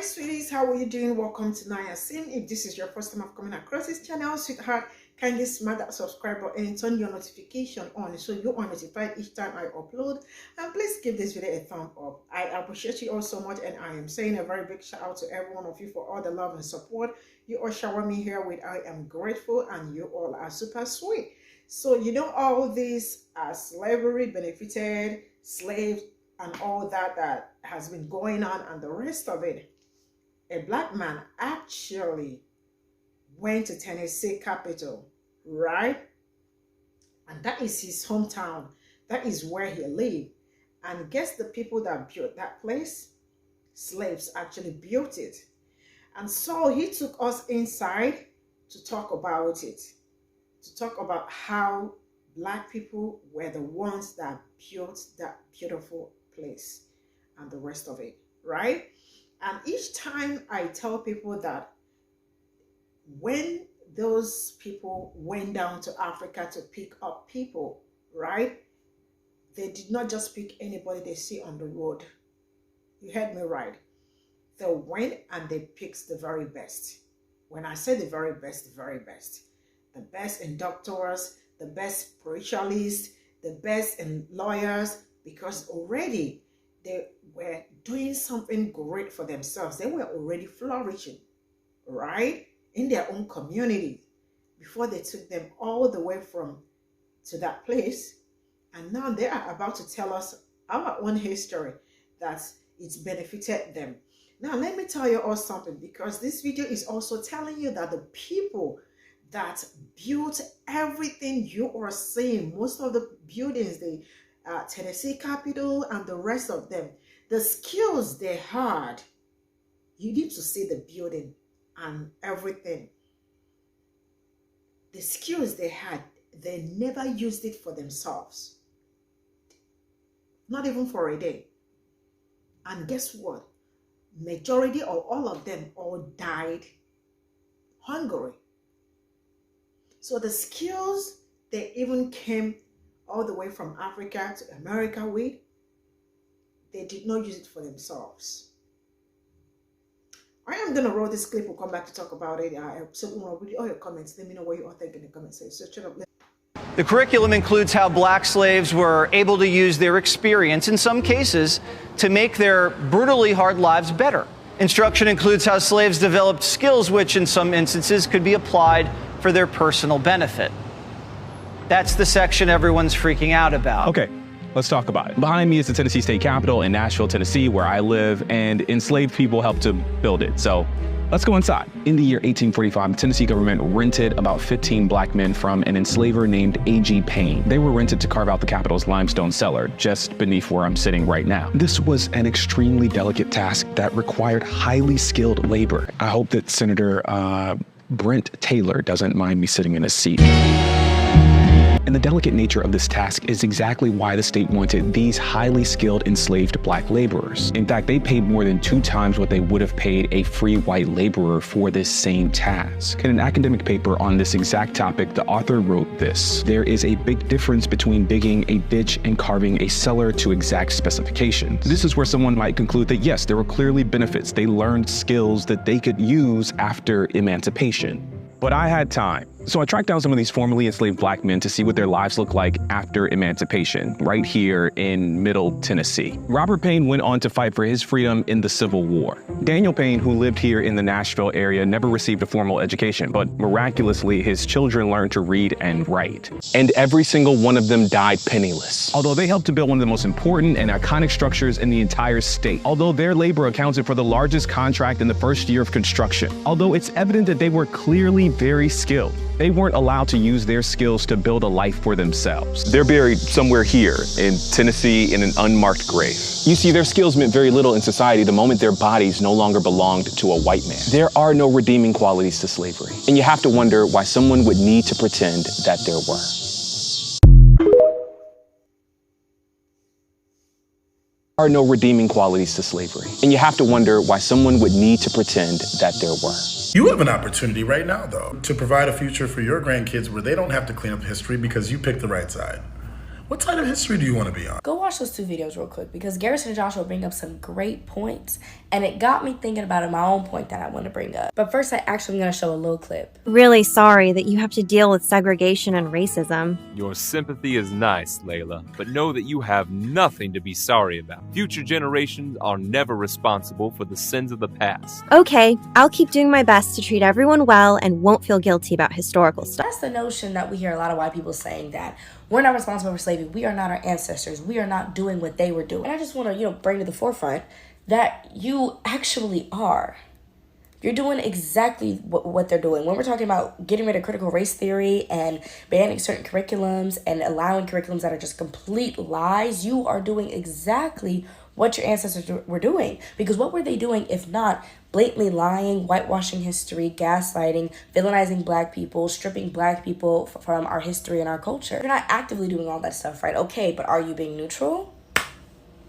sweeties, how are you doing? Welcome to Naya Sim. If this is your first time of coming across this channel, sweetheart, kindly smash that subscribe button and turn your notification on so you are notified each time I upload. And please give this video a thumb up. I appreciate you all so much, and I am saying a very big shout out to every one of you for all the love and support you all shower me here with. I am grateful, and you all are super sweet. So you know, all these slavery benefited slaves and all that has been going on and the rest of it. A black man actually went to Tennessee capital, right? And that is his hometown. That is where he lived. And guess the people that built that place? Slaves actually built it. And so he took us inside to talk about it, to talk about how black people were the ones that built that beautiful place and the rest of it, right? And each time I tell people that when those people went down to Africa to pick up people, right, they did not just pick anybody they see on the road. You heard me right. They went and they picked the very best. When I say the very best, the very best. The best in doctors, the best spiritualists, the best in lawyers, because already they were doing something great for themselves. They were already flourishing, right, in their own community before they took them all the way to that place. And now they are about to tell us our own history that it's benefited them. Now, let me tell you all something, because this video is also telling you that the people that built everything you are seeing, most of the buildings, the Tennessee Capitol and the rest of them, the skills they had, you need to see the building and everything. The skills they had, they never used it for themselves. Not even for a day. And guess what? Majority or all of them all died hungry. So the skills they even came all the way from Africa to America with, they did not use it for themselves. I am going to roll this clip. We'll come back to talk about it. So we want to read all your comments. Let me know what you all think in the comments section. So shut up. The curriculum includes how black slaves were able to use their experience, in some cases, to make their brutally hard lives better. Instruction includes how slaves developed skills which, in some instances, could be applied for their personal benefit. That's the section everyone's freaking out about. Okay, let's talk about it. Behind me is the Tennessee State Capitol in Nashville, Tennessee, where I live, and enslaved people helped to build it. So let's go inside. In the year 1845, the Tennessee government rented about 15 black men from an enslaver named A.G. Payne. They were rented to carve out the Capitol's limestone cellar, just beneath where I'm sitting right now. This was an extremely delicate task that required highly skilled labor. I hope that Senator Brent Taylor doesn't mind me sitting in his seat. And the delicate nature of this task is exactly why the state wanted these highly skilled enslaved black laborers. In fact, they paid more than 2 times what they would have paid a free white laborer for this same task. In an academic paper on this exact topic, the author wrote this: there is a big difference between digging a ditch and carving a cellar to exact specifications. This is where someone might conclude that yes, there were clearly benefits. They learned skills that they could use after emancipation. But I had time. So I tracked down some of these formerly enslaved black men to see what their lives looked like after emancipation, right here in Middle Tennessee. Robert Payne went on to fight for his freedom in the Civil War. Daniel Payne, who lived here in the Nashville area, never received a formal education, but miraculously, his children learned to read and write. And every single one of them died penniless. Although they helped to build one of the most important and iconic structures in the entire state. Although their labor accounted for the largest contract in the first year of construction. Although it's evident that they were clearly very skilled. They weren't allowed to use their skills to build a life for themselves. They're buried somewhere here in Tennessee in an unmarked grave. You see, their skills meant very little in society the moment their bodies no longer belonged to a white man. There are no redeeming qualities to slavery. And you have to wonder why someone would need to pretend that there were. There are no redeeming qualities to slavery. And you have to wonder why someone would need to pretend that there were. You have an opportunity right now, though, to provide a future for your grandkids where they don't have to clean up history because you picked the right side. What side of history do you want to be on? Go watch those 2 videos real quick, because Garrison and Joshua bring up some great points, and it got me thinking about my own point that I want to bring up. But first, I actually am going to show a little clip. Really sorry that you have to deal with segregation and racism. Your sympathy is nice, Layla, but know that you have nothing to be sorry about. Future generations are never responsible for the sins of the past. Okay, I'll keep doing my best to treat everyone well and won't feel guilty about historical stuff. That's the notion that we hear a lot of white people saying, that we're not responsible for slavery. We are not our ancestors. We are not doing what they were doing. And I just want to, bring to the forefront that you actually are. You're doing exactly what they're doing. When we're talking about getting rid of critical race theory and banning certain curriculums and allowing curriculums that are just complete lies, you are doing exactly what your ancestors were doing. Because what were they doing if not blatantly lying, whitewashing history, gaslighting, villainizing Black people, stripping Black people from our history and our culture? You're not actively doing all that stuff, right? Okay, but are you being neutral?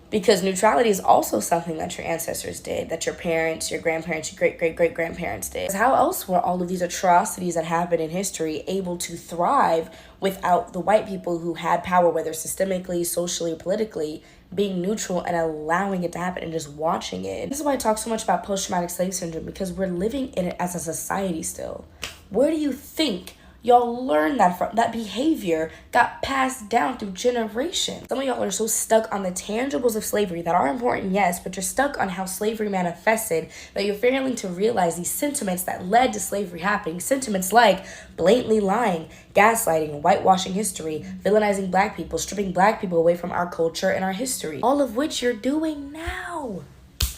Because neutrality is also something that your ancestors did, that your parents, your grandparents, your great-great-great-grandparents did. How else were all of these atrocities that happened in history able to thrive without the white people who had power, whether systemically, socially, or politically, being neutral and allowing it to happen and just watching it? This is why I talk so much about post-traumatic slave syndrome, because we're living in it as a society still. Where do you think y'all learned that from? That behavior got passed down through generations. Some of y'all are so stuck on the tangibles of slavery that are important, yes, but you're stuck on how slavery manifested that you're failing to realize these sentiments that led to slavery happening. Sentiments like blatantly lying, gaslighting, whitewashing history, villainizing Black people, stripping Black people away from our culture and our history. All of which you're doing now.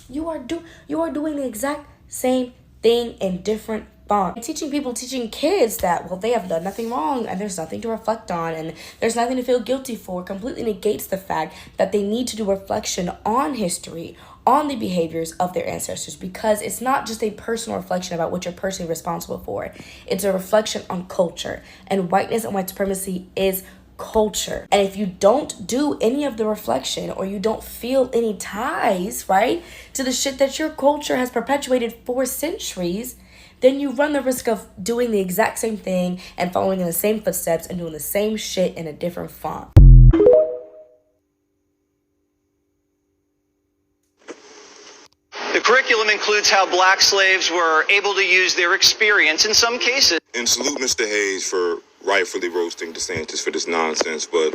You are doing the exact same thing in different font. Teaching kids that, well, they have done nothing wrong and there's nothing to reflect on and there's nothing to feel guilty for, completely negates the fact that they need to do reflection on history, on the behaviors of their ancestors, because it's not just a personal reflection about what you're personally responsible for. It's a reflection on culture, and whiteness and white supremacy is culture. And if you don't do any of the reflection, or you don't feel any ties, right, to the shit that your culture has perpetuated for centuries, then you run the risk of doing the exact same thing and following in the same footsteps and doing the same shit in a different font. The curriculum includes how Black slaves were able to use their experience in some cases. And salute Mr. Hayes for rightfully roasting DeSantis for this nonsense, but,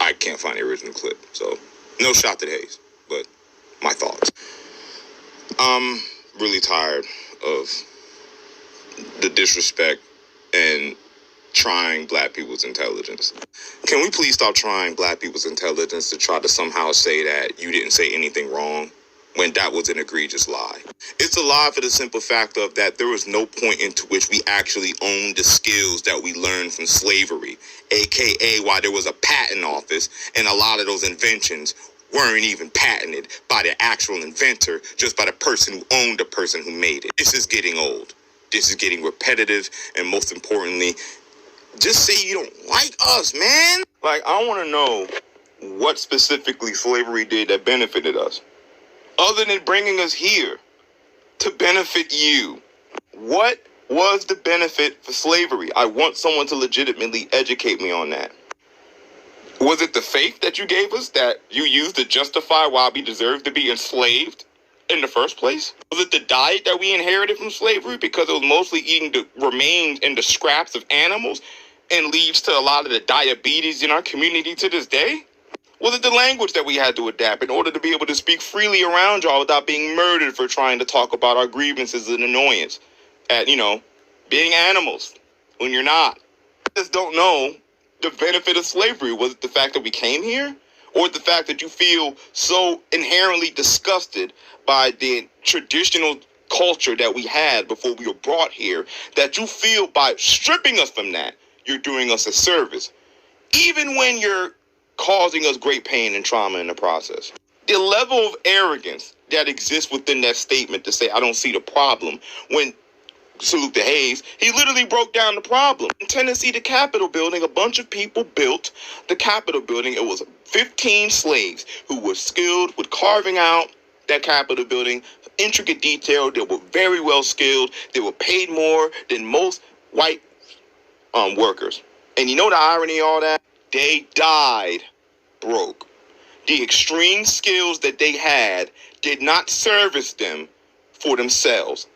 I can't find the original clip, so no shot to Hayes, but my thoughts. I'm really tired of the disrespect and trying Black people's intelligence. Can we please stop trying Black people's intelligence to try to somehow say that you didn't say anything wrong when that was an egregious lie? It's a lie for the simple fact of that there was no point into which we actually owned the skills that we learned from slavery, aka why there was a patent office and a lot of those inventions weren't even patented by the actual inventor, just by the person who owned the person who made it. This is getting old. This is getting repetitive, and most importantly, just say you don't like us, man. Like, I want to know what specifically slavery did that benefited us, other than bringing us here to benefit you. What was the benefit for slavery? I want someone to legitimately educate me on that. Was it the faith that you gave us that you used to justify why we deserve to be enslaved in the first place? Was it the diet that we inherited from slavery because it was mostly eating the remains and the scraps of animals and leads to a lot of the diabetes in our community to this day? Was it the language that we had to adapt in order to be able to speak freely around y'all without being murdered for trying to talk about our grievances and annoyance at, being animals when you're not? I just don't know. The benefit of slavery, was it the fact that we came here, or the fact that you feel so inherently disgusted by the traditional culture that we had before we were brought here that you feel by stripping us from that, you're doing us a service, even when you're causing us great pain and trauma in the process? The level of arrogance that exists within that statement to say, I don't see the problem, when salute to Hayes, he literally broke down the problem. In Tennessee, the Capitol building, a bunch of people built the Capitol building. It was 15 slaves who were skilled with carving out that Capitol building, intricate detail. They were very well skilled. They were paid more than most white workers. And you know the irony of all that? They died broke. The extreme skills that they had did not service them for themselves,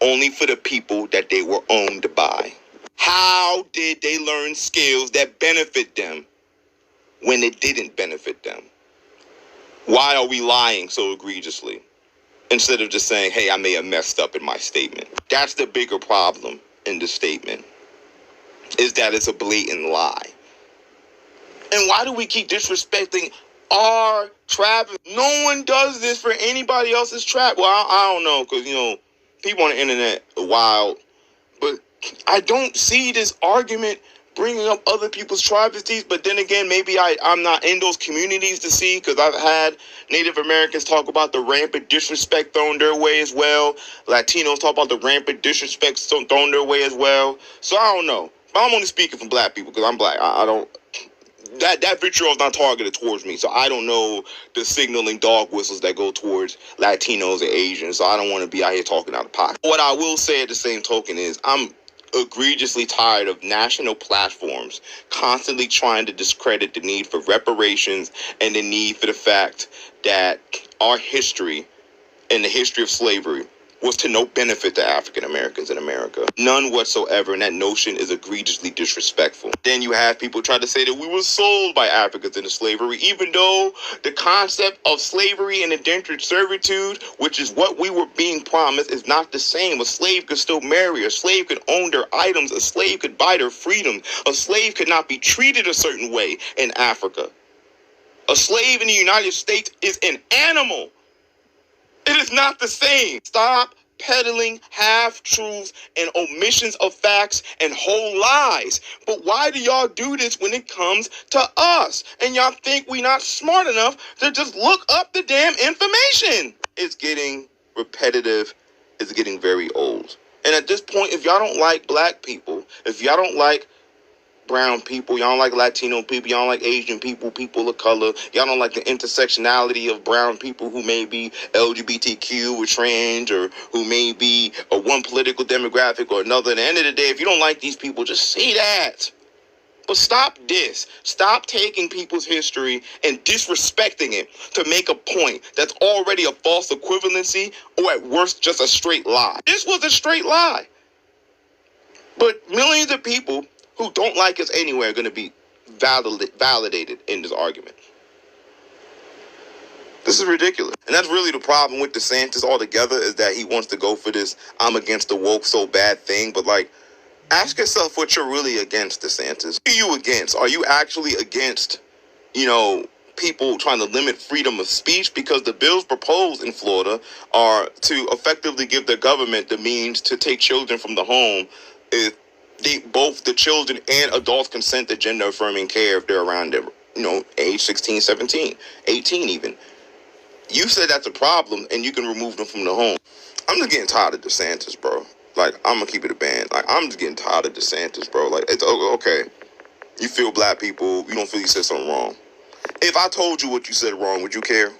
only for the people that they were owned by. How did they learn skills that benefit them when it didn't benefit them? Why are we lying so egregiously instead of just saying, hey, I may have messed up in my statement? That's the bigger problem in the statement, is that it's a blatant lie. And why do we keep disrespecting our trap? No one does this for anybody else's trap. Well, I don't know, because, people on the internet are wild. But I don't see this argument bringing up other people's travesties. But then again, maybe I'm not in those communities to see, because I've had Native Americans talk about the rampant disrespect thrown their way as well. Latinos talk about the rampant disrespect thrown their way as well. So I don't know. But I'm only speaking for black people because I'm black. I don't... That vitriol is not targeted towards me, so I don't know the signaling dog whistles that go towards Latinos and Asians, so I don't want to be out here talking out of pocket. What I will say at the same token is I'm egregiously tired of national platforms constantly trying to discredit the need for reparations and the need for the fact that our history and the history of slavery was to no benefit to African Americans in America. None whatsoever, and that notion is egregiously disrespectful. Then you have people try to say that we were sold by Africans into slavery, even though the concept of slavery and indentured servitude, which is what we were being promised, is not the same. A slave could still marry, a slave could own their items, a slave could buy their freedom, a slave could not be treated a certain way in Africa. A slave in the United States is an animal. It is not the same. Stop peddling half-truths and omissions of facts and whole lies. But why do y'all do this when it comes to us? And y'all think we not smart enough to just look up the damn information? It's getting repetitive. It's getting very old. And at this point, if y'all don't like black people, if y'all don't like brown people, y'all don't like Latino people, y'all don't like Asian people, people of color, y'all don't like the intersectionality of brown people who may be LGBTQ or trans, or who may be a one political demographic or another. At the end of the day, if you don't like these people, just say that. But stop this. Stop taking people's history and disrespecting it to make a point that's already a false equivalency, or at worst, just a straight lie. This was a straight lie. But millions of people who don't like us anyway are going to be validated in this argument. This is ridiculous. And that's really the problem with DeSantis altogether, is that he wants to go for this I'm against the woke so bad thing. But ask yourself what you're really against, DeSantis. Who are you against? Are you actually against, people trying to limit freedom of speech? Because the bills proposed in Florida are to effectively give the government the means to take children from the home if both the children and adults consent to gender affirming care if they're around them, age 16, 17, 18 even. You said that's a problem and you can remove them from the home. I'm just getting tired of DeSantis, bro. I'm going to keep it a band. I'm just getting tired of DeSantis, bro. It's okay. You feel black people, you don't feel you said something wrong. If I told you what you said wrong, would you care?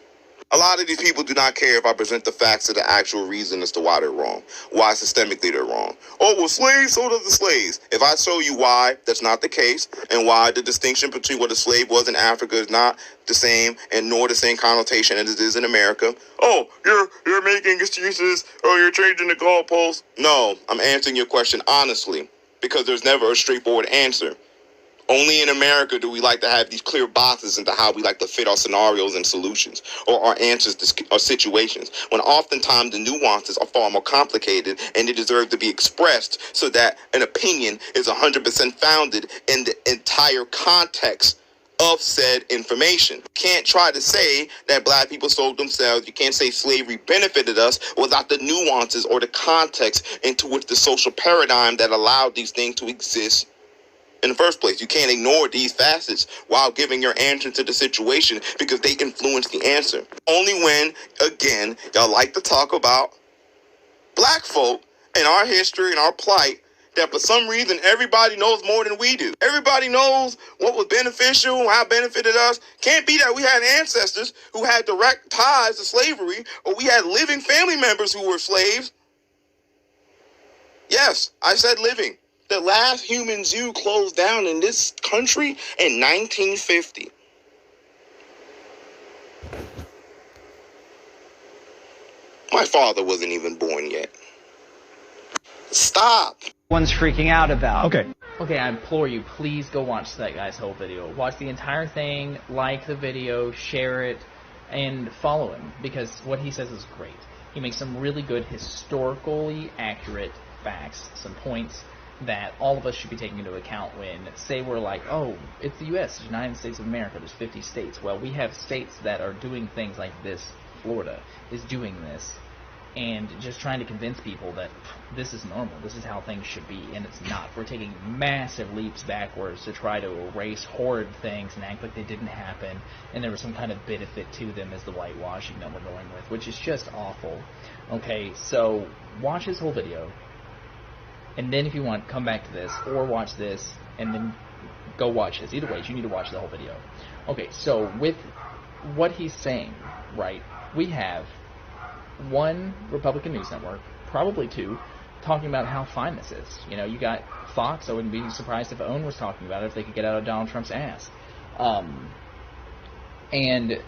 A lot of these people do not care if I present the facts of the actual reason as to why they're wrong, why systemically they're wrong. Oh, well, slaves, so does the slaves. If I show you why that's not the case, and why the distinction between what a slave was in Africa is not the same, and nor the same connotation as it is in America, oh, you're making excuses, or you're changing the goalposts. No, I'm answering your question honestly, because there's never a straightforward answer. Only in America do we like to have these clear boxes into how we like to fit our scenarios and solutions, or our answers to our situations, when oftentimes the nuances are far more complicated and they deserve to be expressed so that an opinion is 100% founded in the entire context of said information. You can't try to say that black people sold themselves. You can't say slavery benefited us without the nuances or the context into which the social paradigm that allowed these things to exist in the first place. You can't ignore these facets while giving your answer to the situation, because they influence the answer. Only when, again, y'all like to talk about black folk and our history and our plight, that for some reason everybody knows more than we do. Everybody knows what was beneficial, how it benefited us. Can't be that we had ancestors who had direct ties to slavery, or we had living family members who were slaves. Yes, I said living. The last human zoo closed down in this country in 1950. My father wasn't even born yet. Stop. One's freaking out about. Okay. Okay, I implore you, please go watch that guy's whole video. Watch the entire thing, like the video, share it, and follow him, because what he says is great. He makes some really good, historically accurate facts, some points that all of us should be taking into account when, say, we're like, oh, it's the U.S., the United States of America, there's 50 states. Well, we have states that are doing things like this. Florida is doing this, and just trying to convince people that this is normal, this is how things should be, and it's not. We're taking massive leaps backwards to try to erase horrid things and act like they didn't happen, and there was some kind of benefit to them as the whitewashing that we're going with, which is just awful. Okay, so watch his whole video, and then if you want, come back to this, or watch this, and then go watch this. Either way, you need to watch the whole video. Okay, so with what he's saying, right, we have one Republican news network, probably two, talking about how fine this is. You know, you got Fox. I wouldn't be surprised if OWN was talking about it, if they could get out of Donald Trump's ass. And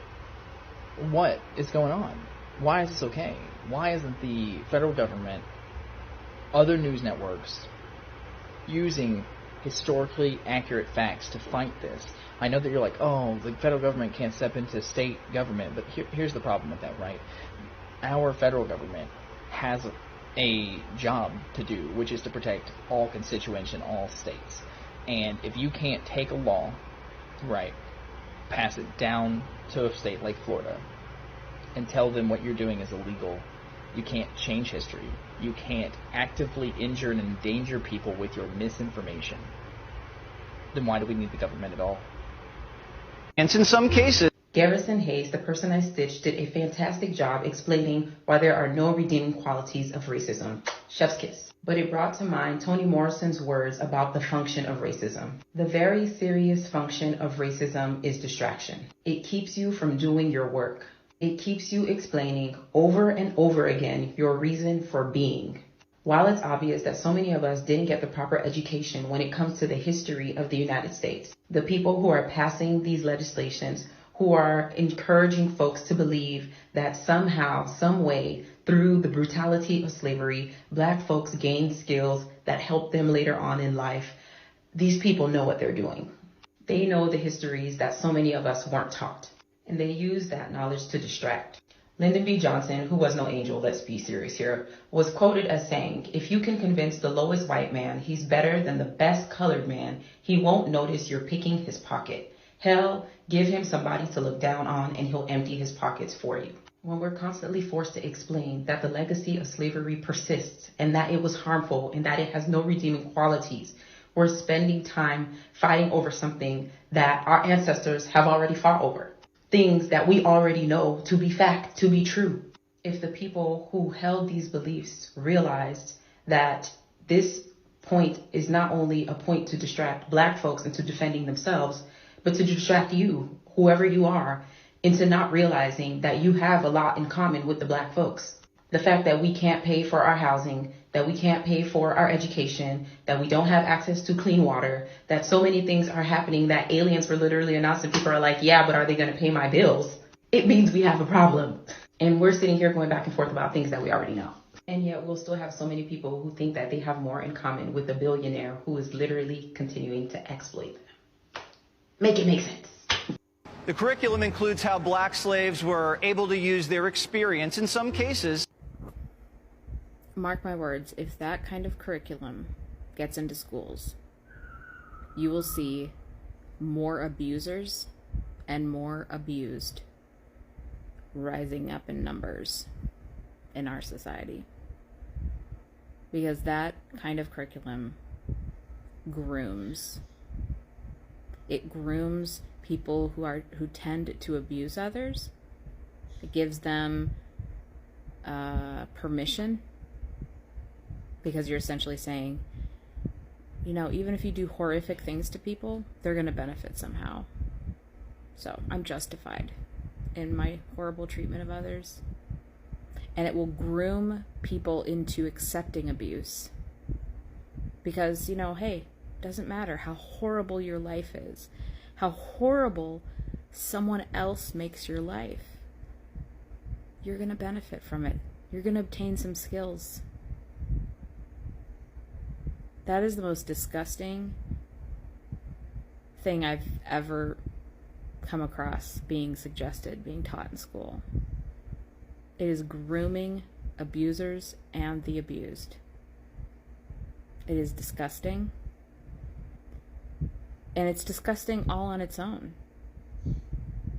what is going on? Why is this okay? Why isn't the federal government, other news networks, using historically accurate facts to fight this? I know that you're like, oh, the federal government can't step into state government, but here's the problem with that, right? Our federal government has a job to do, which is to protect all constituents in all states. And if you can't take a law, right, pass it down to a state like Florida and tell them what you're doing is illegal, you can't change history. You can't actively injure and endanger people with your misinformation. Then why do we need the government at all? And in some cases, Garrison Hayes, the person I stitched, did a fantastic job explaining why there are no redeeming qualities of racism. Chef's kiss. But it brought to mind Toni Morrison's words about the function of racism. The very serious function of racism is distraction. It keeps you from doing your work. It keeps you explaining over and over again your reason for being. While it's obvious that so many of us didn't get the proper education when it comes to the history of the United States, the people who are passing these legislations, who are encouraging folks to believe that somehow, some way, through the brutality of slavery, black folks gained skills that help them later on in life, these people know what they're doing. They know the histories that so many of us weren't taught, and they use that knowledge to distract. Lyndon B. Johnson, who was no angel, let's be serious here, was quoted as saying, if you can convince the lowest white man he's better than the best colored man, he won't notice you're picking his pocket. Hell, give him somebody to look down on and he'll empty his pockets for you. When we're constantly forced to explain that the legacy of slavery persists and that it was harmful and that it has no redeeming qualities, we're spending time fighting over something that our ancestors have already fought over. Things that we already know to be fact, to be true. If the people who held these beliefs realized that this point is not only a point to distract black folks into defending themselves, but to distract you, whoever you are, into not realizing that you have a lot in common with the black folks. The fact that we can't pay for our housing, that we can't pay for our education, that we don't have access to clean water, that so many things are happening that aliens were literally announcing. People are like, yeah, but are they going to pay my bills? It means we have a problem. And we're sitting here going back and forth about things that we already know. And yet we'll still have so many people who think that they have more in common with a billionaire who is literally continuing to exploit them. Make it make sense. the curriculum includes how black slaves were able to use their experience in some cases. Mark my words, if that kind of curriculum gets into schools, you will see more abusers and more abused rising up in numbers in our society. Because that kind of curriculum grooms. It grooms people who tend to abuse others. It gives them permission, because you're essentially saying, you know, even if you do horrific things to people, they're going to benefit somehow. So I'm justified in my horrible treatment of others. And it will groom people into accepting abuse Because, you know, hey, doesn't matter how horrible your life is, how horrible someone else makes your life. You're going to benefit from it. You're going to obtain some skills. That is the most disgusting thing I've ever come across being suggested, being taught in school. It is grooming abusers and the abused. It is disgusting. And it's disgusting all on its own.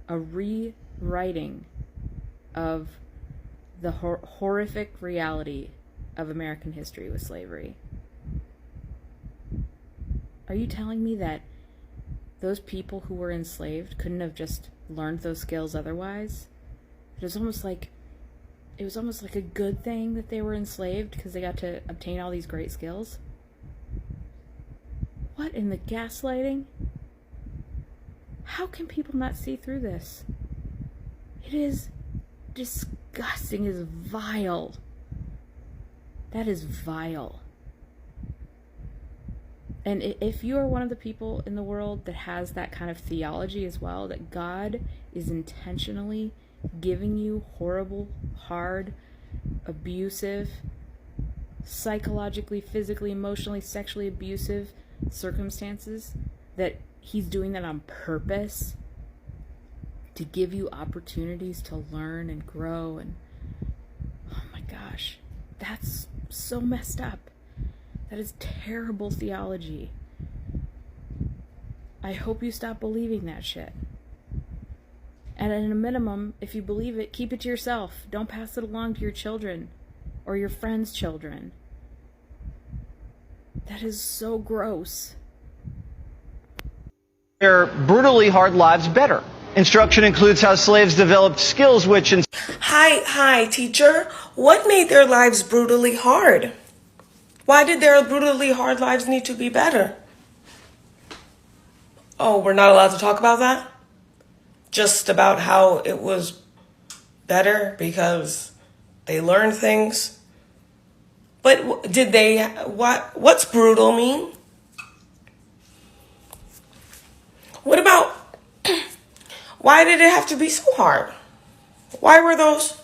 A rewriting of the horrific reality of American history with slavery. Are you telling me that those people who were enslaved couldn't have just learned those skills otherwise? It was almost like a good thing that they were enslaved because they got to obtain all these great skills. What in the gaslighting? How can people not see through this? It is disgusting. It is vile. That is vile. And if you are one of the people in the world that has that kind of theology as well, that God is intentionally giving you horrible, hard, abusive, psychologically, physically, emotionally, sexually abusive circumstances, that he's doing that on purpose to give you opportunities to learn and grow, and oh my gosh, that's so messed up. That is terrible theology. I hope you stop believing that shit. And at a minimum, if you believe it, keep it to yourself. Don't pass it along to your children or your friends' children. That is so gross. Their brutally hard lives better. Instruction includes how slaves developed skills which... Hi, teacher. What made their lives brutally hard? Why did their brutally hard lives need to be better? Oh, we're not allowed to talk about that? Just about how it was better because they learned things? But did they... What's brutal mean? What about... Why did it have to be so hard? Why were those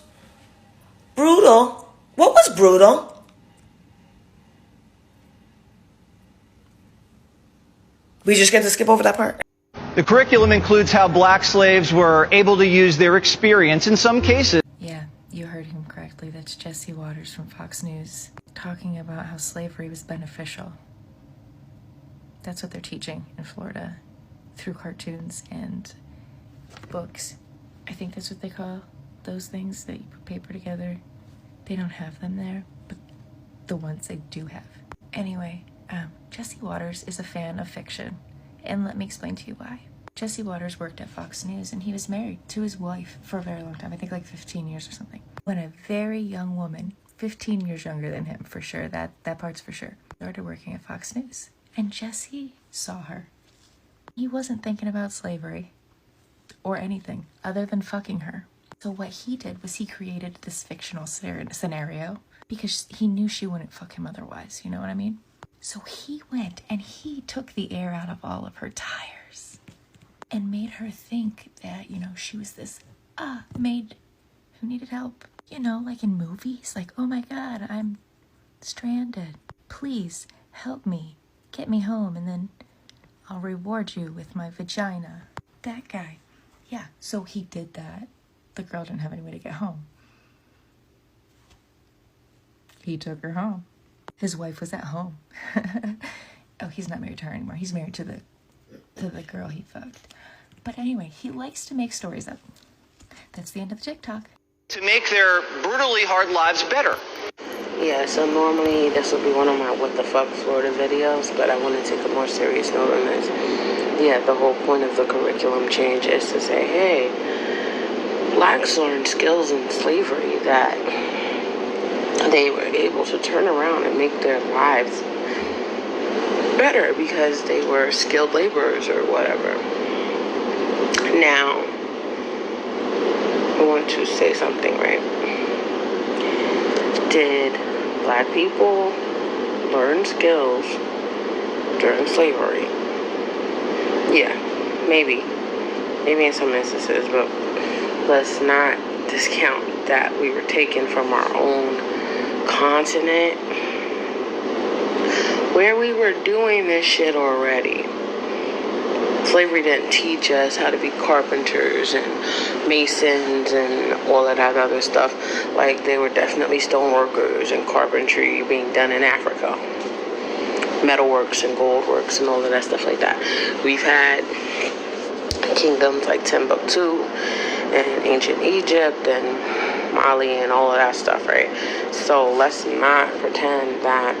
brutal? What was brutal? We just get to skip over that part. The curriculum includes how black slaves were able to use their experience in some cases. Yeah, you heard him correctly. That's Jesse Waters from Fox News talking about how slavery was beneficial. That's what they're teaching in Florida through cartoons and books. I think that's what they call those things that you put paper together. They don't have them there, but the ones they do have. Anyway, Jesse Waters is a fan of fiction, and let me explain to you why. Jesse Waters worked at Fox News, and he was married to his wife for a very long time, I think like 15 years or something. When a very young woman, 15 years younger than him for sure, that part's for sure, started working at Fox News, and Jesse saw her. He wasn't thinking about slavery or anything other than fucking her. So what he did was he created this fictional scenario because he knew she wouldn't fuck him otherwise, you know what I mean? So he went and he took the air out of all of her tires and made her think that, you know, she was this maid who needed help. You know, like in movies, like, oh my God, I'm stranded. Please help me, get me home, and then I'll reward you with my vagina. That guy. Yeah, so he did that. The girl didn't have any way to get home. He took her home. His wife was at home. Oh, he's not married to her anymore. He's married to the girl he fucked. But anyway, he likes to make stories up. That's the end of the TikTok. To make their brutally hard lives better. Yeah, so normally this will be one of my What the Fuck Florida videos, but I want to take a more serious note on this. Yeah, the whole point of the curriculum change is to say, hey, blacks learned skills in slavery that they were able to turn around and make their lives better because they were skilled laborers or whatever. Now, I want to say something, right? Did black people learned skills during slavery. Yeah, maybe in some instances, but let's not discount that we were taken from our own continent where we were doing this shit already. Slavery didn't teach us how to be carpenters and masons and all of that other stuff. Like, they were definitely stone workers and carpentry being done in Africa. Metalworks and goldworks and all of that stuff like that. We've had kingdoms like Timbuktu and ancient Egypt and Mali and all of that stuff, right? So let's not pretend that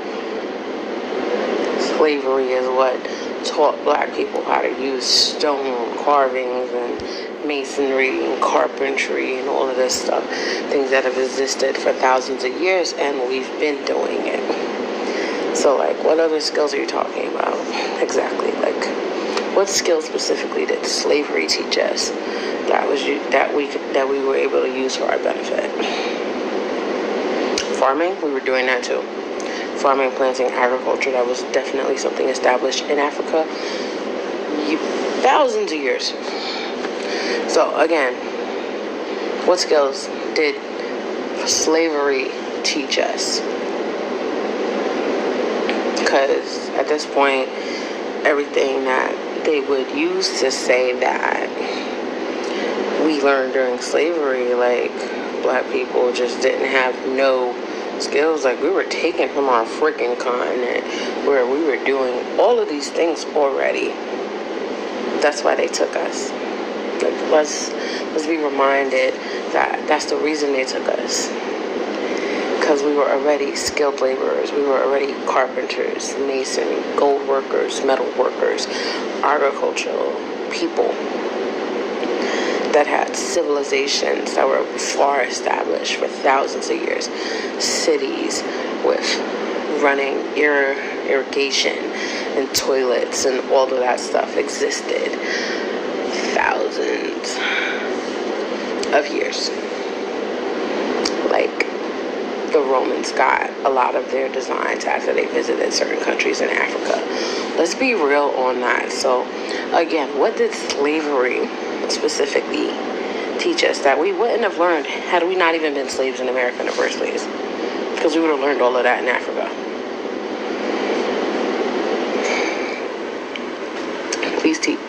slavery is what taught black people how to use stone carvings and masonry and carpentry and all of this stuff. Things that have existed for thousands of years, and we've been doing it. So, like, what other skills are you talking about? Exactly. Like, what skills specifically did slavery teach us that we were able to use for our benefit? Farming, we were doing that too. Farming, planting, agriculture, that was definitely something established in Africa thousands of years. So again, what skills did slavery teach us? Because at this point, everything that they would use to say that we learned during slavery, like, black people just didn't have no skills. Like, we were taken from our freaking continent where we were doing all of these things already. That's why they took us. Like, let's be reminded that that's the reason they took us. Because we were already skilled laborers. We were already carpenters, masons, gold workers, metal workers, agricultural people that had civilizations that were far established for thousands of years. Cities with running irrigation and toilets and all of that stuff existed thousands of years. Like, the Romans got a lot of their designs after they visited certain countries in Africa. Let's be real on that. So again, what did slavery specifically teach us that we wouldn't have learned had we not even been slaves in America in the first place? Because we would have learned all of that in Africa.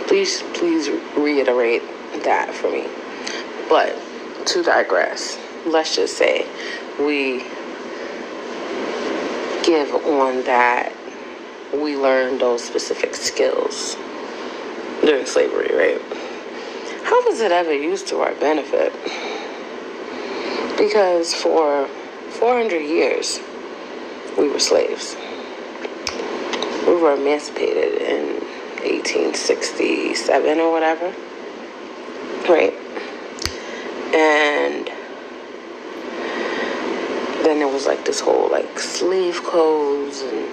Please reiterate that for me. But to digress, let's just say we give on that we learned those specific skills during slavery, right? How was it ever used to our benefit? Because for 400 years, we were slaves. We were emancipated in 1867 or whatever, right? And then there was like this whole like slave codes, and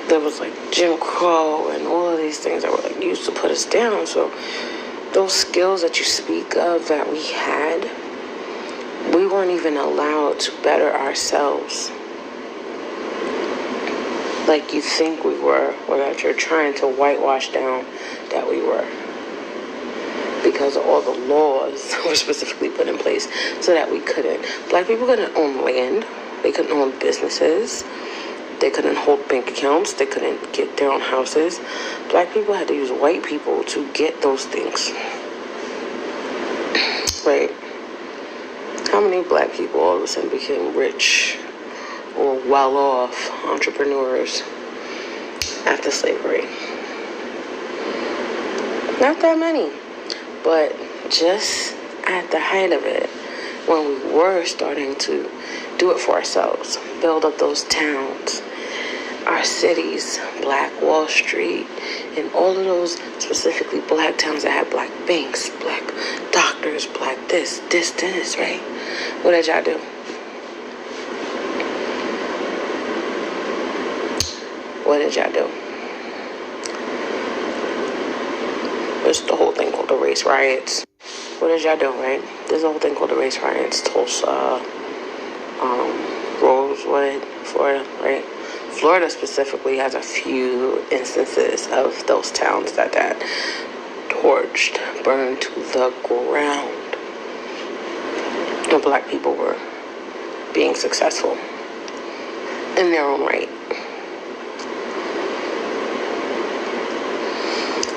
there was like Jim Crow and all of these things that were like used to put us down. So those skills that you speak of that we had, we weren't even allowed to better ourselves like you think we were, or that you're trying to whitewash down that we were, because of all the laws that were specifically put in place so that we couldn't. Black people couldn't own land. They couldn't own businesses. They couldn't hold bank accounts. They couldn't get their own houses. Black people had to use white people to get those things. Right? How many black people all of a sudden became rich or well-off entrepreneurs after slavery? Not that many. But just at the height of it, when we were starting to do it for ourselves, build up those towns, our cities, Black Wall Street, and all of those specifically black towns that had black banks, black doctors, black this, right? What did y'all do? What did y'all do? There's the whole thing called the race riots. What did y'all do, right? There's a whole thing called the race riots. Tulsa, Rosewood, Florida, right? Florida specifically has a few instances of those towns that torched, burned to the ground. And black people were being successful in their own right.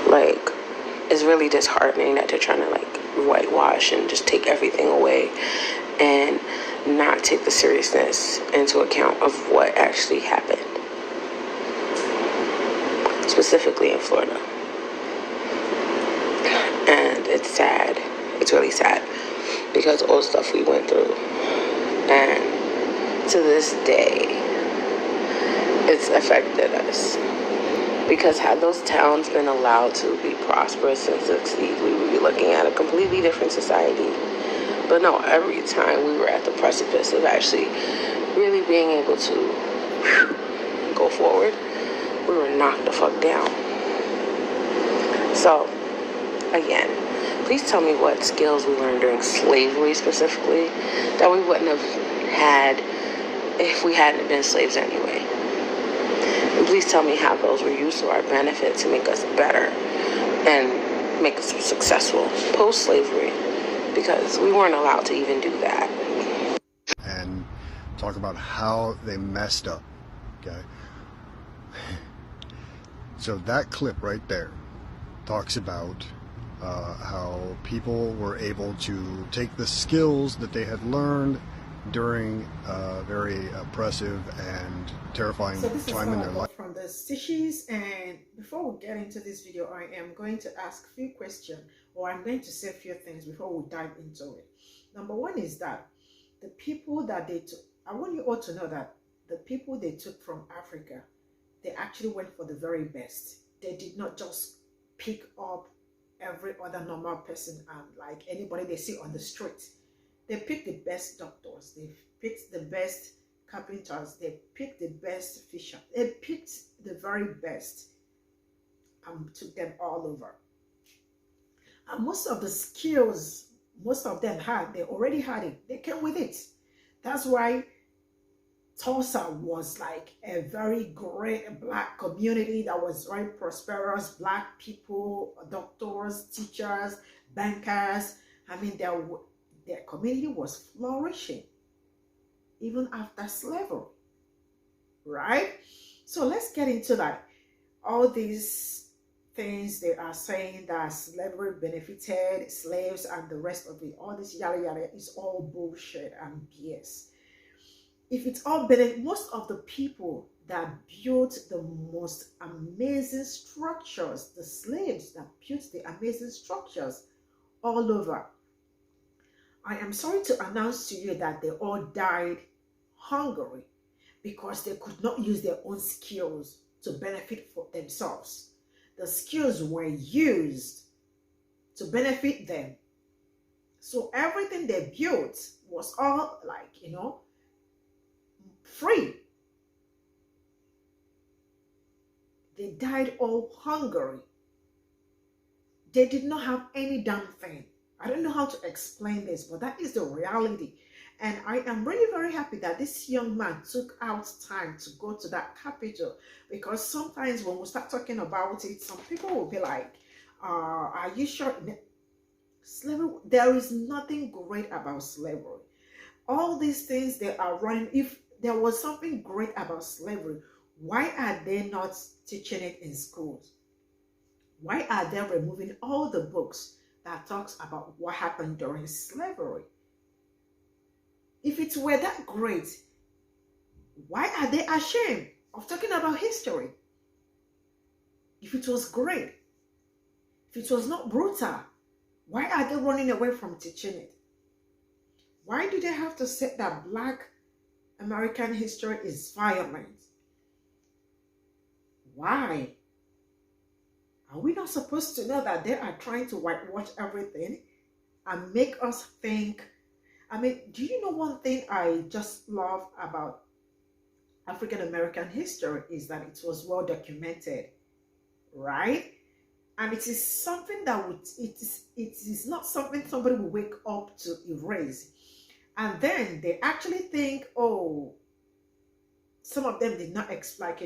Like, it's really disheartening that they're trying to like whitewash and just take everything away and not take the seriousness into account of what actually happened, specifically in Florida. And it's sad. It's really sad because all the stuff we went through, and to this day it's affected us. Because had those towns been allowed to be prosperous and succeed, we would be looking at a completely different society. But no, every time we were at the precipice of actually really being able to go forward, we were knocked the fuck down. So, again, please tell me what skills we learned during slavery specifically that we wouldn't have had if we hadn't been slaves anyway. And please tell me how those were used to our benefit to make us better and make us successful post-slavery, because we weren't allowed to even do that. And talk about how they messed up, okay? So that clip right there talks about how people were able to take the skills that they had learned during a very oppressive and terrifying time in their life. From the stitches, and before we get into this video, I am going to ask a few questions, or I'm going to say a few things before we dive into it. Number one is that the people that they took, I want you all to know that the people they took from Africa, they actually went for the very best. They did not just pick up every other normal person and like anybody they see on the street. They picked the best doctors, they picked the best carpenters, they picked the best fishers, they picked the very best and took them all over. And most of the skills most of them had, they already had it, they came with it. That's why Tulsa was like a very great black community that was very prosperous. Black people, doctors, teachers, bankers. I mean, their community was flourishing even after slavery, right? So let's get into that. All these things they are saying that slavery benefited slaves and the rest of it, all this yada yada, is all bullshit and BS. If it's all benefit, most of the people that built the most amazing structures, the slaves that built the amazing structures all over, I am sorry to announce to you that they all died hungry because they could not use their own skills to benefit for themselves. The skills were used to benefit them. So everything they built was all like, free. They died all hungry. They did not have any damn thing. I don't know how to explain this, but that is the reality. And I am really very happy that this young man took out time to go to that capital, because sometimes when we start talking about it, some people will be like, are you sure? Slavery, there is nothing great about slavery. All these things they are running, if there was something great about slavery, why are they not teaching it in schools? Why are they removing all the books that talks about what happened during slavery? If it were that great, why are they ashamed of talking about history? If it was great, if it was not brutal, why are they running away from teaching it? Why do they have to say that Black American history is violent? Why? Are we not supposed to know that they are trying to whitewash everything and make us think? I mean, do you know one thing I just love about African American history is that it was well documented, right? And it is something that it is not something somebody will wake up to erase. And then they actually think, oh, Some of them did not like,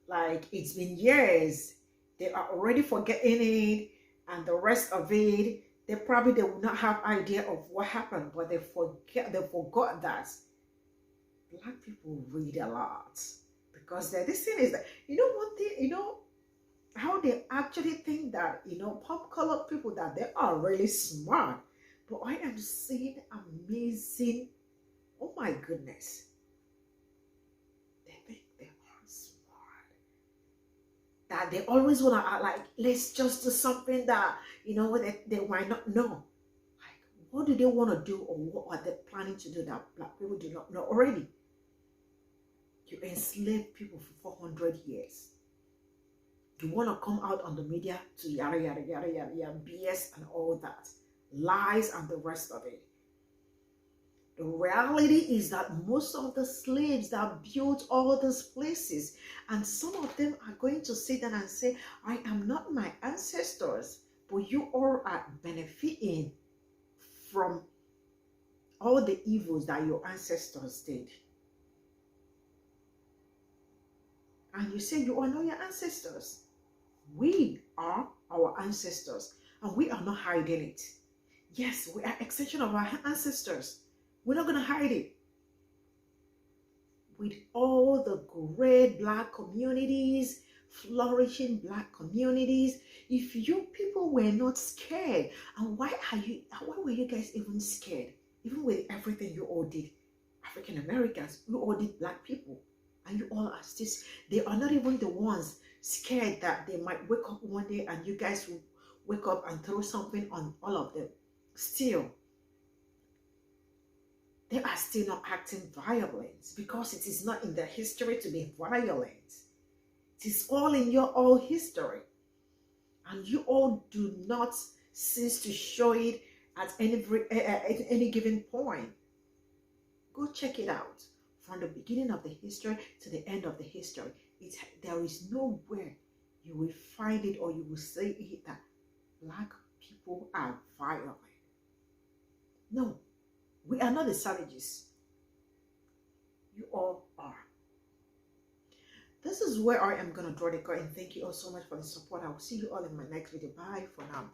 like it's been years. They are already forgetting it, and the rest of it, they will not have idea of what happened, but they forgot that Black people read a lot. Because this thing is that, one thing, how they actually think that, pop color people, that they are really smart. But I am seeing amazing, oh my goodness. They think they are smart. That they always want to act like, let's just do something that, they might not know. Like, what do they want to do, or what are they planning to do that Black people do not know already? You enslaved people for 400 years. You want to come out on the media to yada, yada, yada, yada, yada, BS and all that. Lies and the rest of it. The reality is that most of the slaves that built all these places, and some of them are going to sit down and say, I am not my ancestors, but you all are benefiting from all the evils that your ancestors did. And you say you are not your ancestors. We are our ancestors, and we are not hiding it. Yes, we are an extension of our ancestors. We're not going to hide it. With all the great Black communities, flourishing Black communities, if you people were not scared, and why were you guys even scared? Even with everything you all did, African Americans, you all did Black people. And you all are still, they are not even the ones scared that they might wake up one day and you guys will wake up and throw something on all of them. Still, they are still not acting violent, because it is not in their history to be violent. It is all in your own history. And you all do not cease to show it at any given point. Go check it out. From the beginning of the history to the end of the history, there is nowhere you will find it or you will say it that Black people are violent. No, we are not the savages. You all are. This is where I am going to draw the curtain. Thank you all so much for the support. I will see you all in my next video. Bye for now.